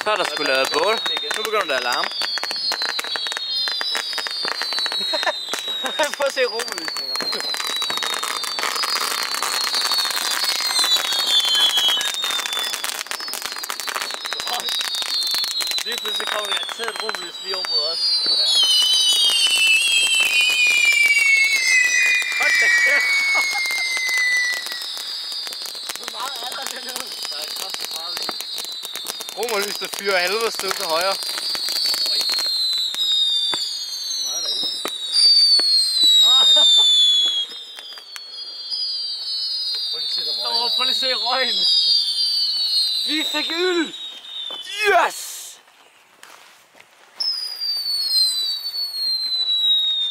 Så er der sgu lavet bål. Nu begynder det at larme. Prøv at se romelysninger. Lige pludselig kommer der garanteret et romelys lige over mod os. Hold da kæft! Hvor meget er der dernede? Der er kraftigt meget i. Romerlys, der fyrer helvede sted til højre. Oj. Hvor meget er der inde? Prøv lige at se røgen. Vi fik øl! Yes!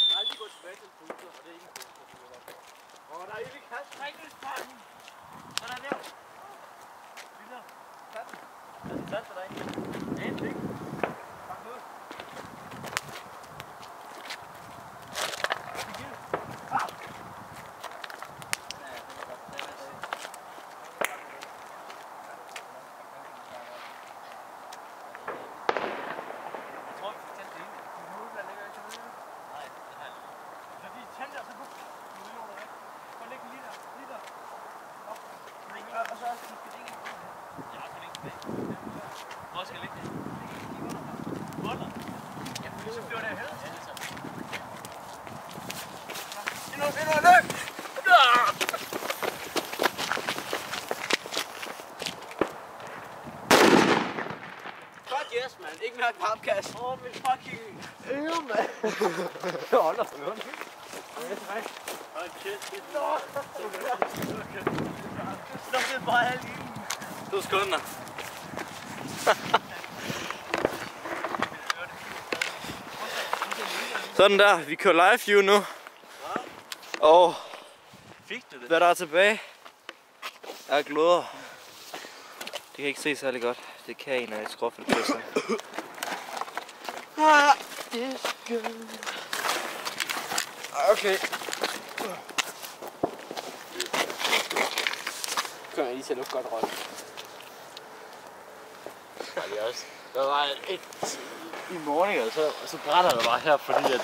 Jeg har lige gået tilbage til en pulser, og det er ikke en pulser. Der er ikke kaldt drikkelspakken. Og der er der. Lille. Tag den. Er det sat for dig? Ja, det ikke. Pak nu. Hvor skal jeg ligge det? Under? Ja, så bliver det her. Endnu, løb! Godt yes, man. Ikke mere papkasse. Min fucking øre, mand. Hold op, hold op. Hold kæft. Slå det bare halv i. 2 sekunder. Sådan der, vi kører live view nu. Og hvad der er tilbage er gløder. Det kan ikke se særlig godt. Det kan en af et skråfældpladser. Okay. Kan jeg lige til at godt røg. Der var et i morgen, og så brænder det bare her, fordi at